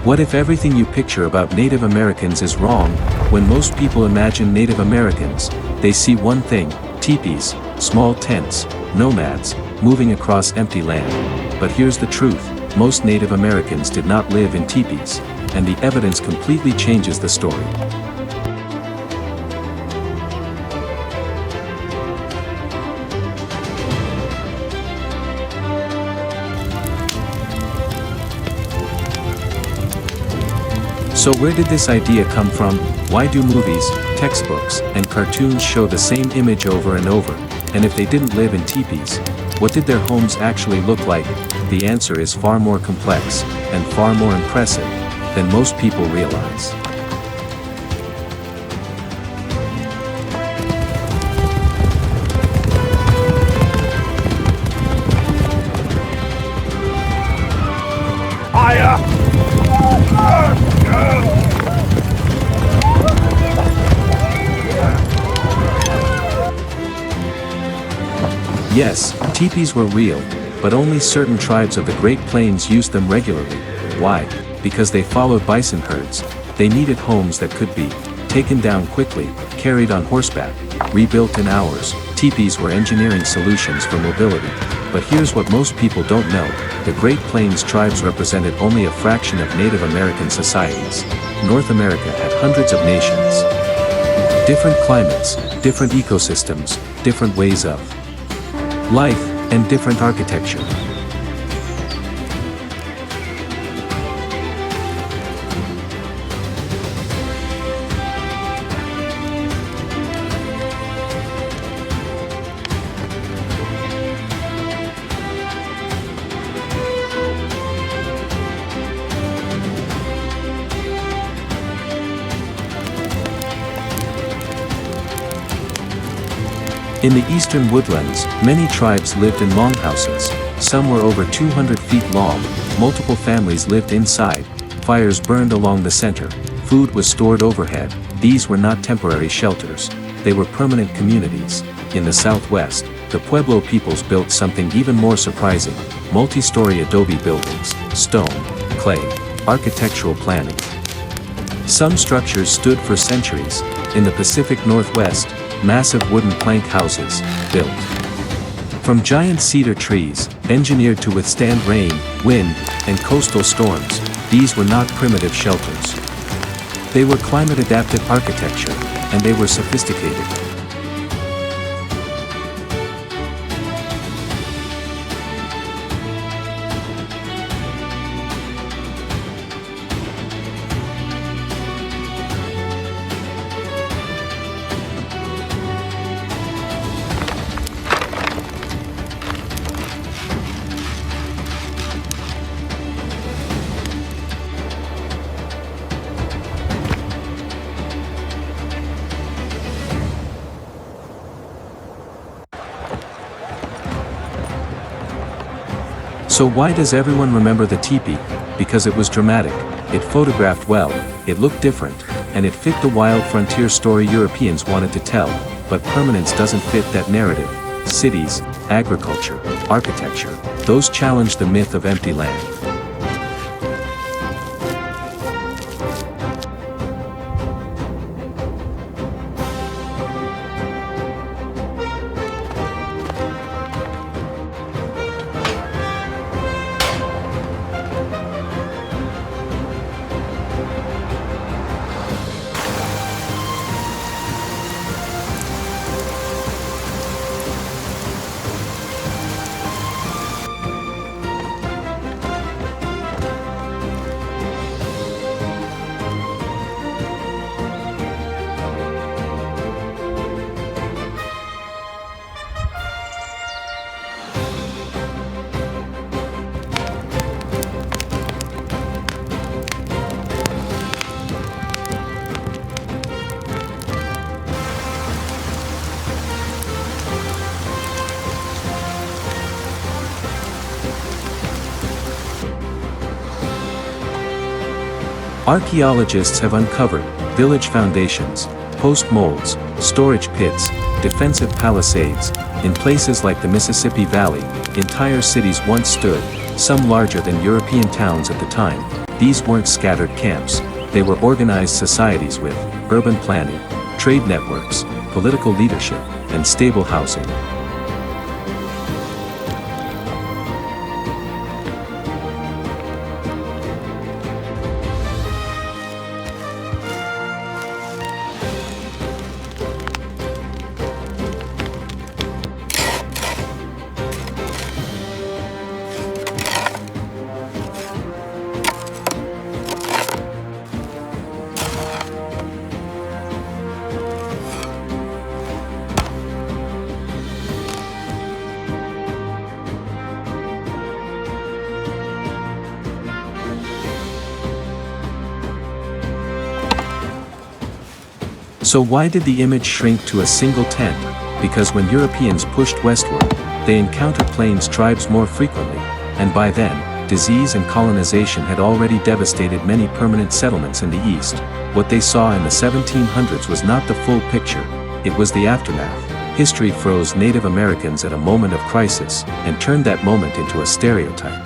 What if everything you picture about Native Americans is wrong? When most people imagine Native Americans, they see one thing: tipis, small tents, nomads, moving across empty land. But here's the truth: most Native Americans did not live in tipis, and the evidence completely changes the story. So where did this idea come from? Why do movies, textbooks, and cartoons show the same image over and over? And if they didn't live in tipis, what did their homes actually look like? The answer is far more complex, and far more impressive, than most people realize. Yes, tipis were real, but only certain tribes of the Great Plains used them regularly. Why? Because they followed bison herds. They needed homes that could be taken down quickly, carried on horseback, rebuilt in hours. Tipis were engineering solutions for mobility. But here's what most people don't know: the Great Plains tribes represented only a fraction of Native American societies. North America had hundreds of nations. Different climates, different ecosystems, different ways of life, and different architecture. In the eastern woodlands, many tribes lived in longhouses. Some were over 200 feet long, multiple families lived inside, fires burned along the center, food was stored overhead. These were not temporary shelters, they were permanent communities. In the southwest, the Pueblo peoples built something even more surprising: multi-story adobe buildings, stone, clay, architectural planning. Some structures stood for centuries. In the Pacific Northwest, massive wooden plank houses, built from giant cedar trees, engineered to withstand rain, wind, and coastal storms. These were not primitive shelters. They were climate-adapted architecture, and they were sophisticated. So why does everyone remember the teepee? Because it was dramatic, it photographed well, it looked different, and it fit the wild frontier story Europeans wanted to tell. But permanence doesn't fit that narrative. Cities, agriculture, architecture, those challenge the myth of empty land. Archaeologists have uncovered village foundations, post molds, storage pits, defensive palisades. In places like the Mississippi Valley, entire cities once stood. some larger than European towns at the time. These weren't scattered camps, they were organized societies with urban planning, trade networks, political leadership, and stable housing. So why did the image shrink to a single tent? Because when Europeans pushed westward, they encountered plains tribes more frequently, and by then, disease and colonization had already devastated many permanent settlements in the east. What they saw in the 1700s was not the full picture, it was the aftermath. History froze Native Americans at a moment of crisis, and turned that moment into a stereotype.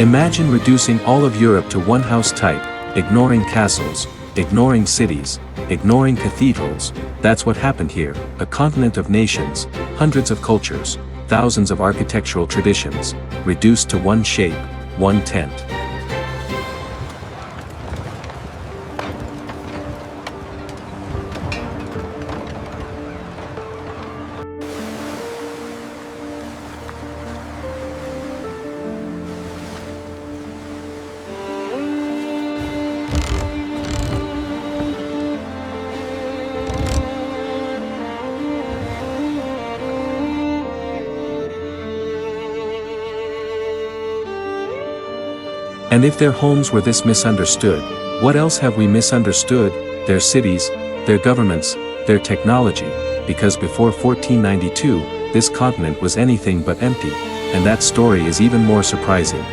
Imagine reducing all of Europe to one house type, ignoring castles, ignoring cities, ignoring cathedrals. That's what happened here, a continent of nations, hundreds of cultures, thousands of architectural traditions, reduced to one shape, one tent. And if their homes were this misunderstood, what else have we misunderstood? Their cities, their governments, their technology, because before 1492, this continent was anything but empty, and that story is even more surprising.